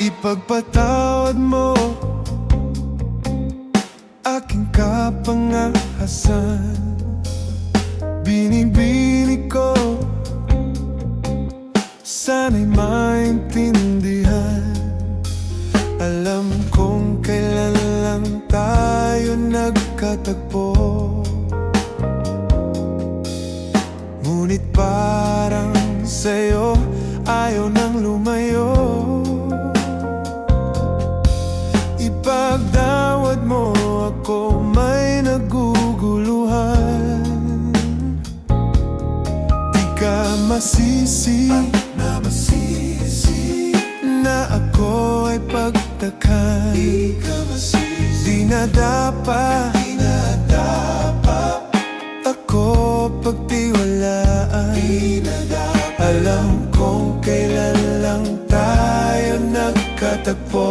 Ipagpatawad mo aking kapangahasan. Binibini ko, sana'y maintindihan. Alam kong kailan lang tayo nagkatagpo, ngunit parang sa'yo ayaw nang lumayo. Ipagdawad mo ako, may naguguluhan. Di ka masisi na ako ay pagtakan. Di na dapat ako pagtiwalaan. Alam kong kailan lang tayo nagkatagpo,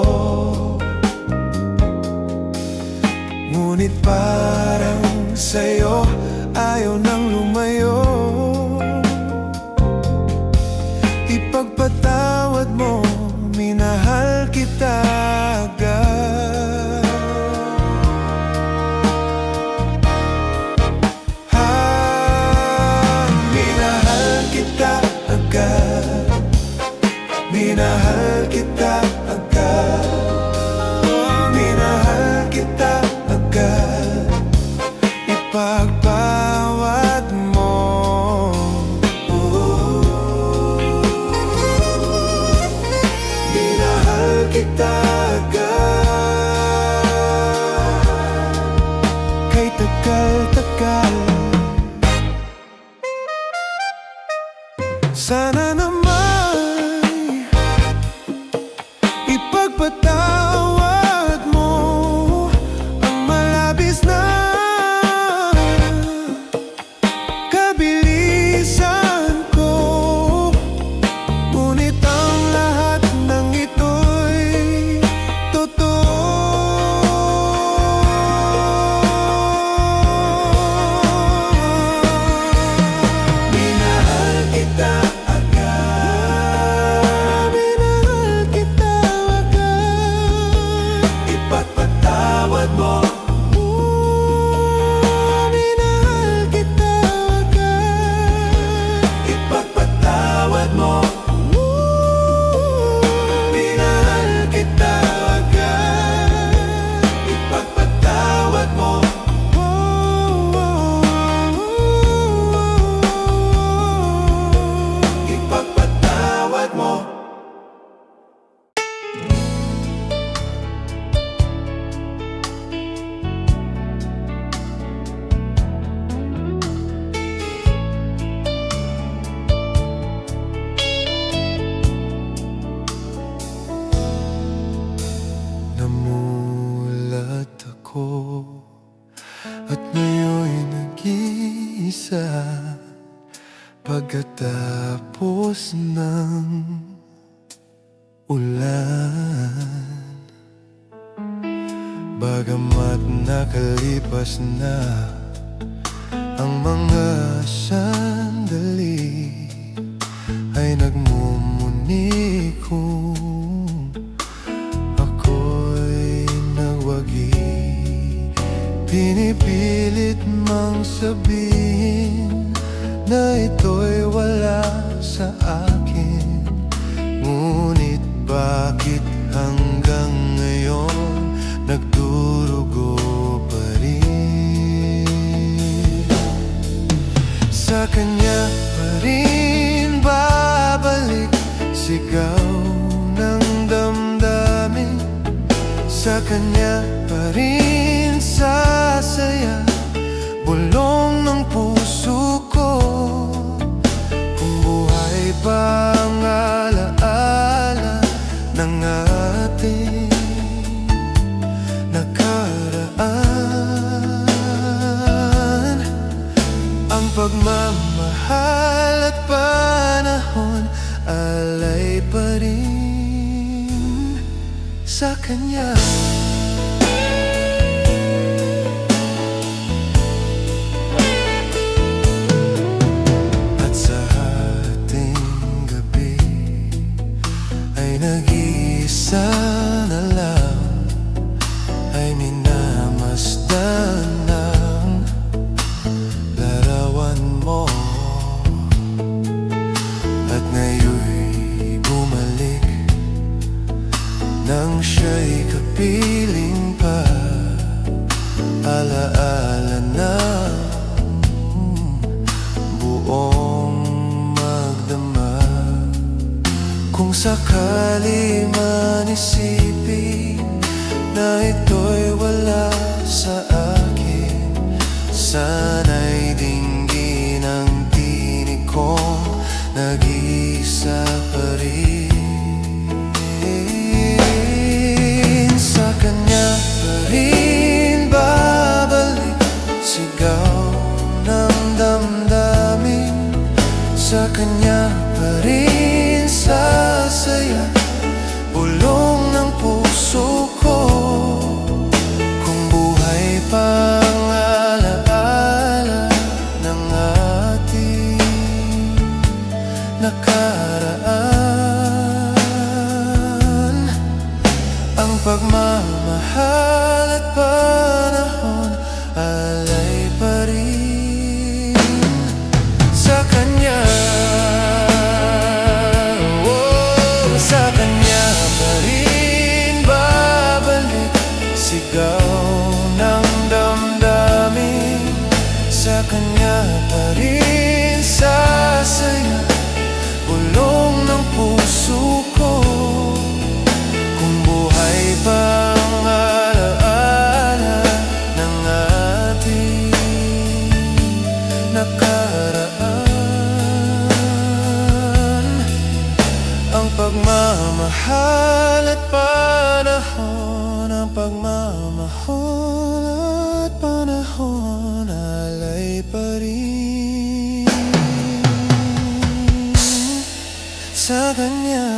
ngunit parang sa'yo ayaw nang lumayo. Ipagpatawad mo, minahal kita agad. Minahal kita agad. Minahal kita agad. Minahal kita agad. Ipagpawad mo. Minahal kita agad. Kay tagal-tagal. Sana naman ipagpatawad mo ang malabis na kabilisan ko. Ngunit ang lahat ng ito'y totoo. Minahal kita agad. Minahal kita agad. Ipagpatawad mo. Minahal kita agad. Ipagpatawad mo. Minahal kita agad. Ipagpatawad mo. Ipagpatawad mo. Namulat ako at ngayon'y nag-iisa. Pagkatapos ng ulan, bagamat nakalipas na ang mga sandali, ay nagmumuni kung ako'y nagwagi. Pinipilit mang sabihin na ito'y wala sa akin, ngunit bakit hanggang ngayon nagdurugo pa rin? Sa kanya pa rin babalik, sigaw ng damdamin. Sa kanya pa rin sasaya, bulong ng puso ko. Kung buhay pa ang alaala ng ating nakaraan, ang pagmamahal at panahon alay pa rin sa kanya. At sa ating gabi ay nag-iisa isa na lang ay minamasdan ng larawan mo. At ngayon'y bumalik nang siya'y kapiling pa. Alaala ng buong magdama. Kung sakali man isipin na ito'y wala sa akin, sana'y dinggin ang tinig kong nag-iisa pa rin. Sa kanya pa rin babalik, sigaw ng damdamin. Sa kanya pa rin sasaya, bulong ng puso ko. Kung buhay pa ang alaala ng ating nakaraan, ang pagmamahal at panahon alay pa rin sa kanya. Sa kanya pa rin babalik, sigaw ng damdamin. Sa kanya pa rin sasaya, bulong ng puso ko. Kung buhay pa ang alaala ng ating nakaraan, ang pagmamahal at panahon, ang pagmamahal at panahon alay pa rin sa kanya.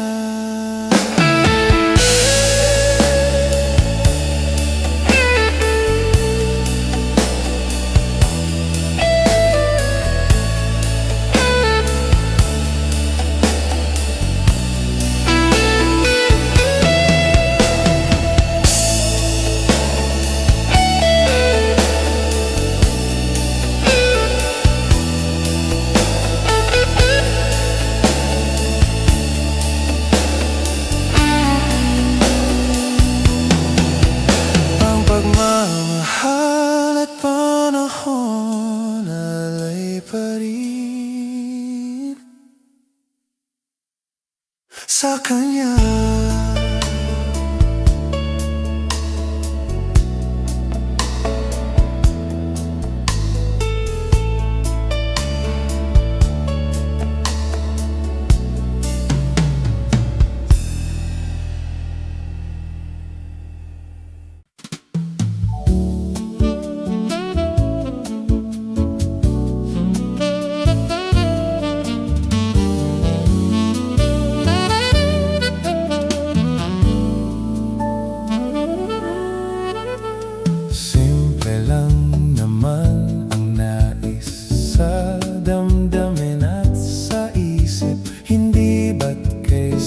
Pagmamahal at panahon alay pa rin sa kanya.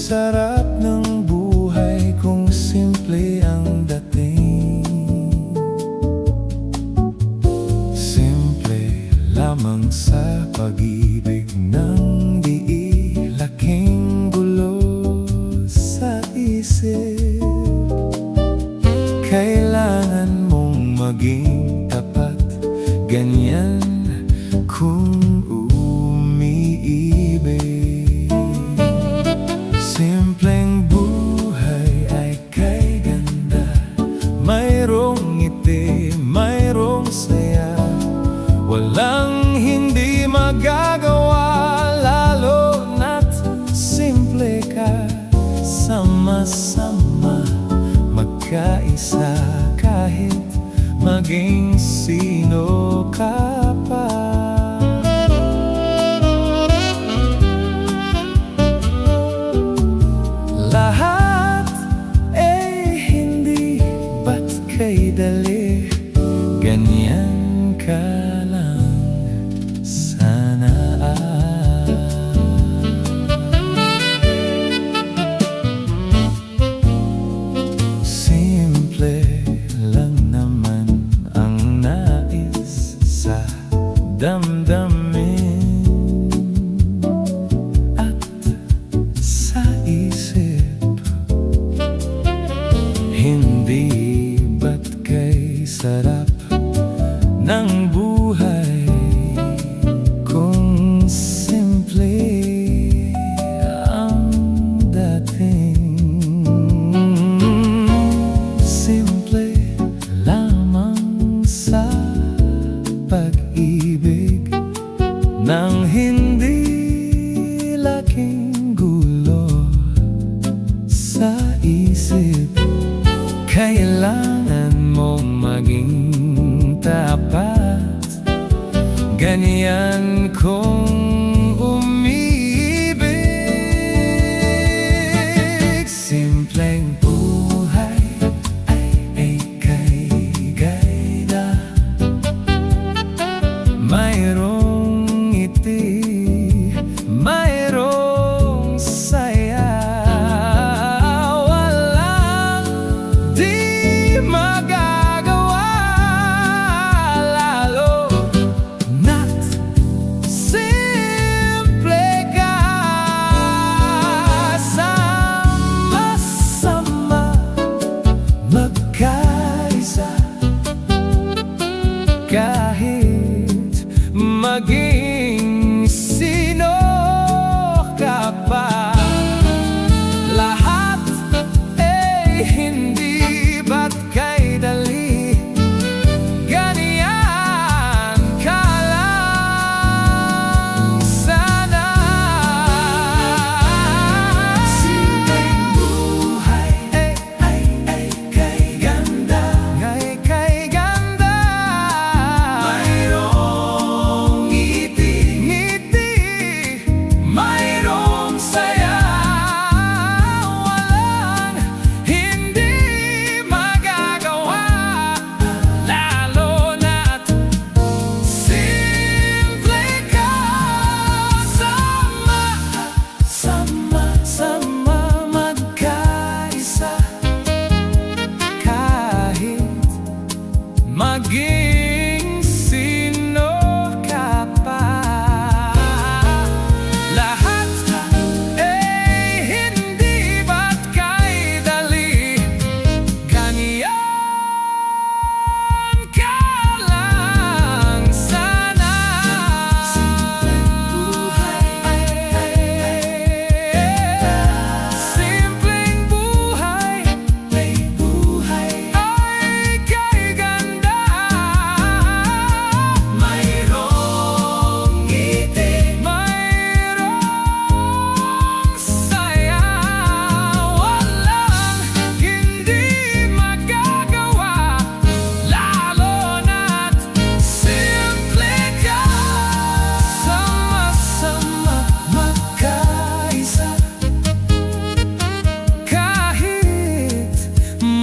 Sarap ng buhay kung simple ang dating. Simple lamang sa pag-ibig nang di laking gulo sa isip. Kailangan mong maging tapat, ganyan kung umiibig. Simpleng buhay ay kay ganda, mayroong ngiti, mayroong saya. Walang hindi magagawa, lalo na't simple ka. Sama-sama magkaisa, kahit maging sino ka pa. Lahat ay hindi ba't kay dali, ganyan ka lang sana. isip, kailangan mong maging tapat. Ganyan kung umibig. Simpleng buhay ay kay gayda. Mayroong ngiti, mayroong saya. Walang di magagawa, lalo na't simple ka. Sama-sama magkaisa, kahit maging sino ka pa. Lahat ay hindi ba't kay dali. Ganyan ka lang sana. Simpleng buhay ay kay ganda. Ay kay ganda. Mayroong ngiti, mayroong saya. Walang hindi magagawa, lalo na't simple ka. Sama-sama magkaisa, kahit maging sino ka pa. Lahat ay hindi ba't kay dali. Ganyan ka lang sana. Simpleng buhay ay kay ganda. Mayroong ngiti, mayroong saya. Walang hindi magagawa, lalo na't simple ka. Sama-sama magkaisa, kahit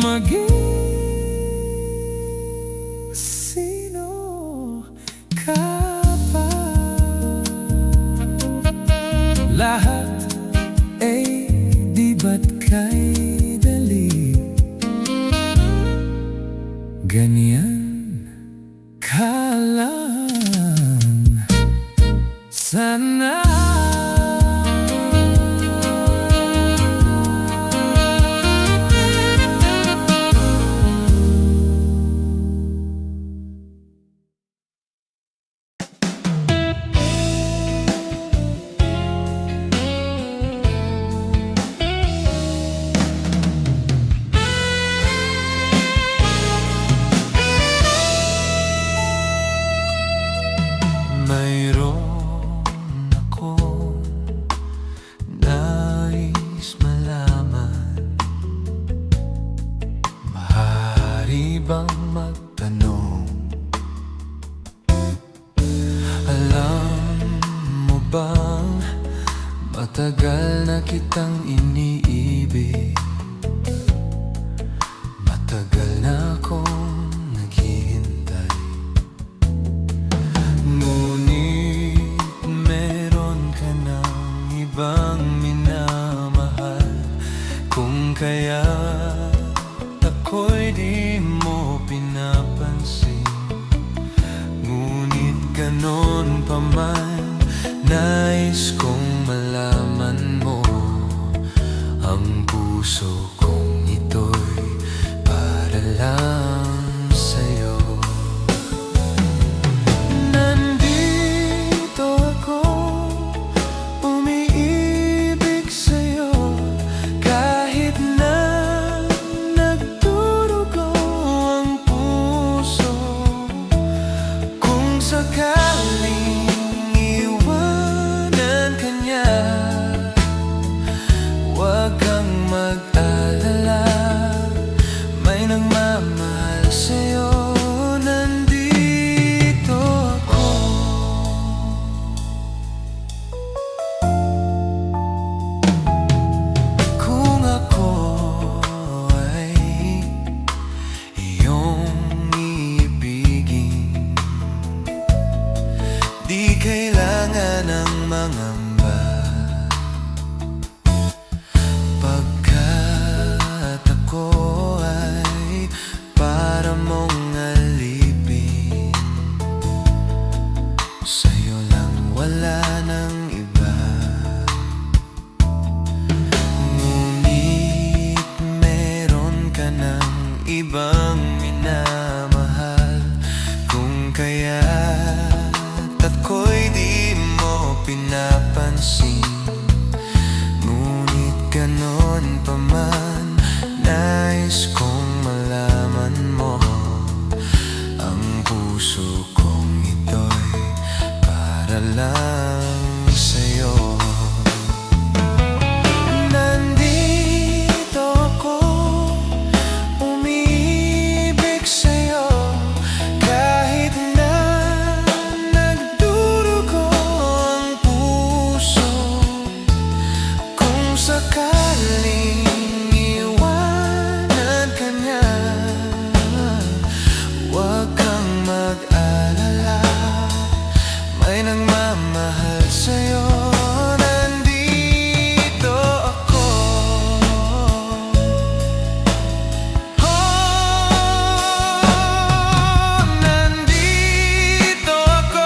maging sino ka pa. Lahat ay di ba't kay dali. Ganyan ka lang sana. Mayroon akong nais malaman. Maaari bang magtanong? Alam mo bang matagal na kitang iniibig? Matagal na akong naghihintay. Ngunit meron ka ng ibang minamahal. Kung kaya ako'y di mo pinapansin, ngunit ganon pa man, nais kong malaman mo. Ang puso kong ito'y para lang sa'yo. Nandito ako, umiibig sa'yo, kahit na nagdurugo ang puso. Kung sakaling iwanan ka niya, huwag kang mag-alala. napansin. Ngunit ganon pa man, nais kong malaman mo, ang puso kong ito'y para lang sa'yo. Nandito ako, umibig sa'yo, kahit na nagdurugo ang puso. Kung sakaling iwanan ka niya, huwag kang mag-alala, may nagmamahal sa'yo. Nandito ako. Oh, nandito ako,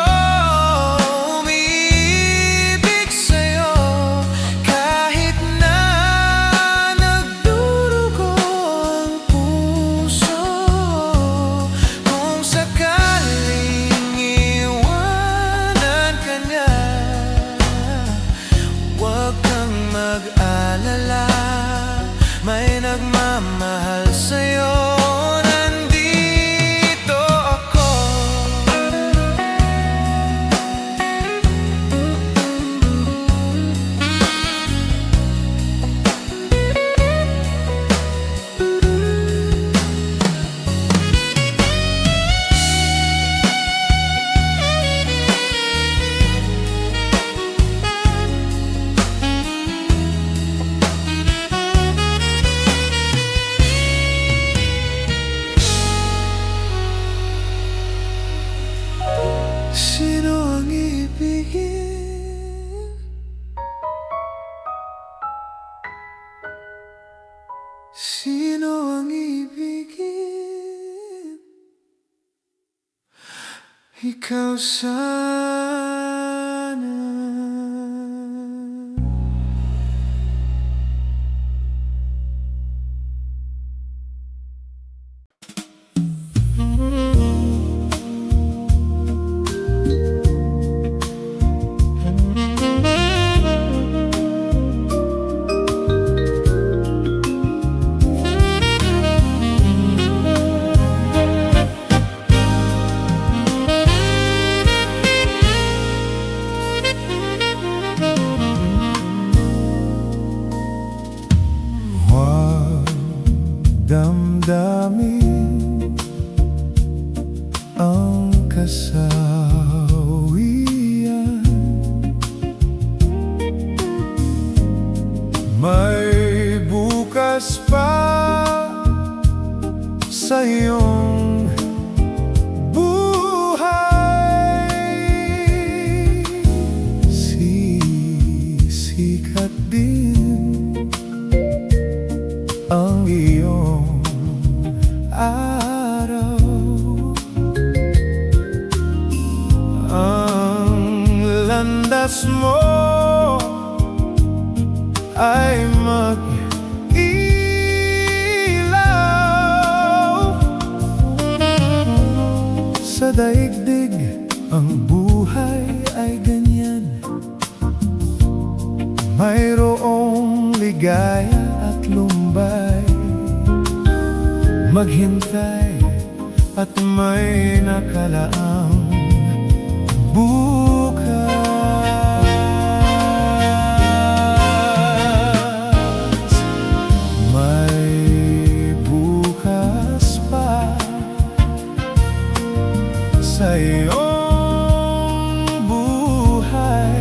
umiibig sa'yo, kahit na nagdurugo ang puso. Kung sakaling iwanan ka niya, huwag kang mag-alala, may nagmamahal sa'yo. Nandito ako. Sino ang ibigin? Sino ang ibigin? Ikaw sana. Huwag damdamin ang kasawian, may bukas pa sa iyong buhay. Sisikat din ang iyong araw. Ang landas mo ay mag-ilaw sa daigdig. Ang buhay ay ganyan, mayroong ligaya at lumbay. Maghintay at may nakalaang bukas. May bukas pa sa iyong buhay.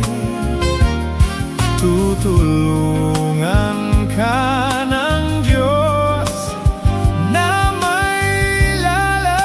Tutulungan ka ng Diyos na may lalang.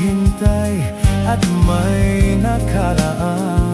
naghintay at may nakaraan.